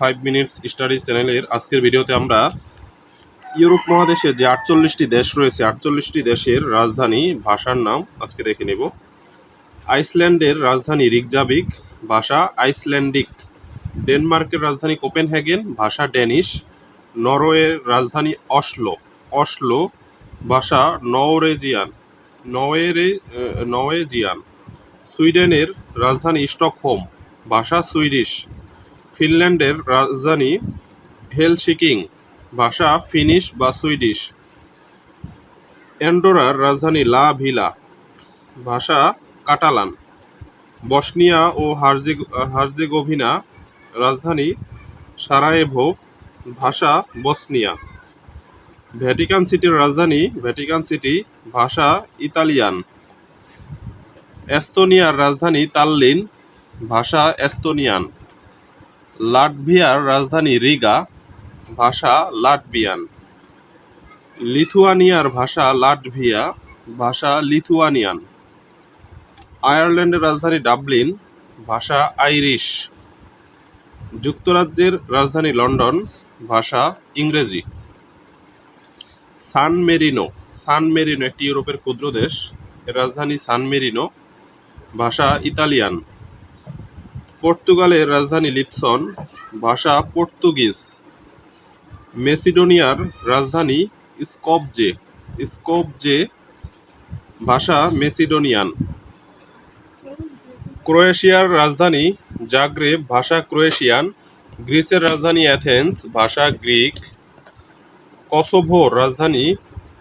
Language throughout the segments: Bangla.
5 মিনিটস স্টাডিজ চ্যানেলের আজকের ভিডিওতে আমরা ইউরোপ মহাদেশে যে 48টি দেশ রয়েছে 48টি দেশের রাজধানী ভাষার নাম আজকে দেখে নেব। আইসল্যান্ডের রাজধানী রিকজাভিক, ভাষা আইসল্যান্ডিক। ডেনমার্কের রাজধানী কোপেনহেগেন, ভাষা ড্যানিশ। নরওয়ের রাজধানী অসলো, অসলো, ভাষা নরওয়েজিয়ান, নরওয়েজিয়ান। সুইডেনের রাজধানী স্টকহোম, ভাষা সুইডিশ। ফিনল্যান্ডের রাজধানী হেলসিঙ্কি, ভাষা ফিনিশ বা সুইডিশ। অ্যান্ডোরার রাজধানী লা ভিলা, ভাষা কাটালান। বসনিয়া ও হার্জেগোভিনা রাজধানী সারায়েভো, ভাষা বসনিয়া। ভ্যাটিকান সিটির রাজধানী ভ্যাটিকান সিটি, ভাষা ইতালিয়ান। এস্তোনিয়ার রাজধানী তাল্লিন, ভাষা এস্তোনিয়ান। লাটভিয়ার রাজধানী রিগা, ভাষা লাটভিয়ান। লিথুয়ানিয়ার ভাষা লাটভিয়া, ভাষা লিথুয়ানিয়ান। আয়ারল্যান্ডের রাজধানী ডাবলিন, ভাষা আইরিশ। যুক্তরাজ্যের রাজধানী লন্ডন, ভাষা ইংরেজি। সান মেরিনো, সান মেরিনো একটি ইউরোপের ক্ষুদ্র দেশ, এর রাজধানী সান মেরিনো, ভাষা ইতালিয়ান। পর্তুগালের রাজধানী লিপসন, ভাষা পর্তুগিজ। মেসিডোনিয়ার রাজধানী স্কপজে, স্কপজে, ভাষা মেসিডোনিয়ান। ক্রোয়েশিয়ার রাজধানী জাগ্রেব, ভাষা ক্রোয়েশিয়ান। গ্রিসের রাজধানী অ্যাথেন্স, ভাষা গ্রিক। কসোভোর রাজধানী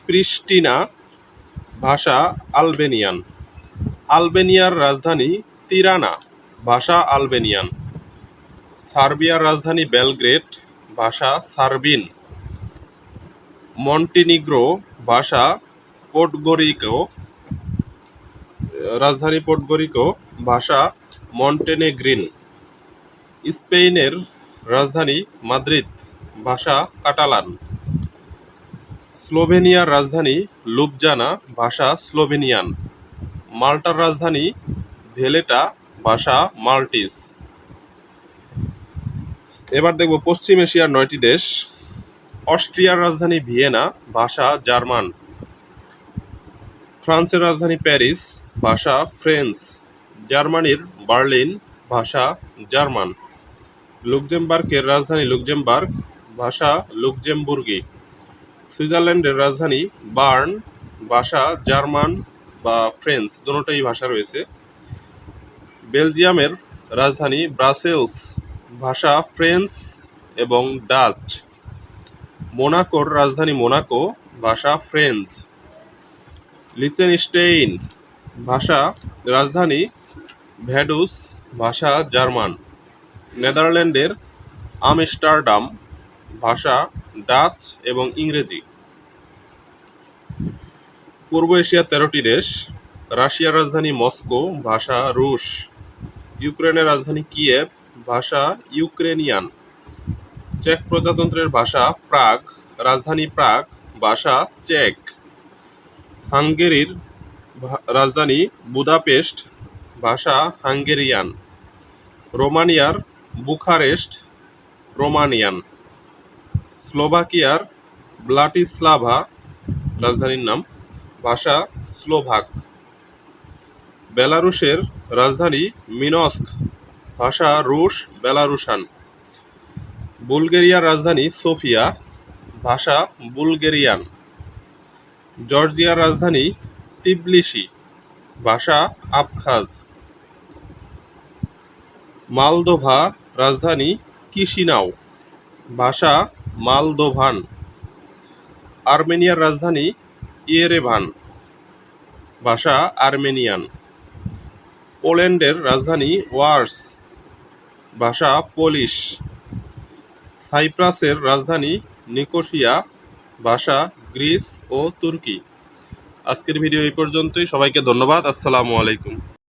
প্রিস্টিনা, ভাষা আলবেনিয়ান। আলবেনিয়ার রাজধানী তিরানা, ভাষা আলবেনিয়ান। সার্বিয়ার রাজধানী বেলগ্রেড, ভাষা সার্বিন। মন্টিনিগ্রো, ভাষা পোর্টগরিকো, রাজধানী পোর্টগরিকো, ভাষা মন্টেনেগ্রিন। স্পেনের রাজধানী মাদ্রিদ, ভাষা কাটালান। স্লোভেনিয়ার রাজধানী লুবজানা, ভাষা স্লোভেনিয়ান। মাল্টার রাজধানী ভেলেটা, ভাষা মাল্টিস। এবার দেখব পশ্চিম এশিয়ার 9টি দেশ। অস্ট্রিয়ার রাজধানী ভিয়েনা, ভাষা জার্মান। ফ্রান্সের রাজধানী প্যারিস, ভাষা ফ্রেঞ্চ। জার্মানির বার্লিন, ভাষা জার্মান। লুক্সেমবার্গের রাজধানী লুক্সেমবার্গ, ভাষা লুক্সেমবুর্গি। সুইজারল্যান্ডের রাজধানী বার্ন, ভাষা জার্মান বা ফ্রেঞ্চ, দুটোই ভাষা রয়েছে। বেলজিয়ামের রাজধানী ব্রাসেলস, ভাষা ফ্রেঞ্চ এবং ডাচ। মোনাকোর রাজধানী মোনাকো, ভাষা ফ্রেঞ্চ। লিচেনস্টেইন, ভাষা রাজধানী ভ্যাডুস, ভাষা জার্মান। নেদারল্যান্ডের আমস্টারডাম, ভাষা ডাচ এবং ইংরেজি। পূর্ব এশিয়ার 13টি দেশ। রাশিয়ার রাজধানী মস্কো, ভাষা রুশ। ইউক্রেনের রাজধানী কিয়েভ, ভাষা ইউক্রেনিয়ান। চেক প্রজাতন্ত্রের ভাষা প্রাগ, রাজধানী প্রাগ, ভাষা চেক। হাঙ্গেরির রাজধানী বুদাপেস্ট, ভাষা হাঙ্গেরিয়ান। রোমানিয়ার বুখারেস্ট, রোমানিয়ান। স্লোভাকিয়ার ব্রাটিস্লাভা রাজধানীর নাম, ভাষা স্লোভাক। বেলারুশের রাজধানী মিনস্ক, ভাষা রুশ বেলারুশান। বুলগেরিয়ার রাজধানী সোফিয়া, ভাষা বুলগেরিয়ান। জর্জিয়ার রাজধানী তিবলিসি, ভাষা আবখাজ। মালদোভা রাজধানী কিশিনাও, ভাষা মালদোভান। আর্মেনিয়ার রাজধানী ইয়েরেভান, ভাষা আর্মেনিয়ান। পোল্যান্ডের রাজধানী ওয়ার্স, ভাষা পোলিশ। সাইপ্রাসের রাজধানী নিকোসিয়া, ভাষা গ্রিস ও তুর্কি। আজকের ভিডিও এই পর্যন্তই। সবাইকে ধন্যবাদ। আসসালামু আলাইকুম।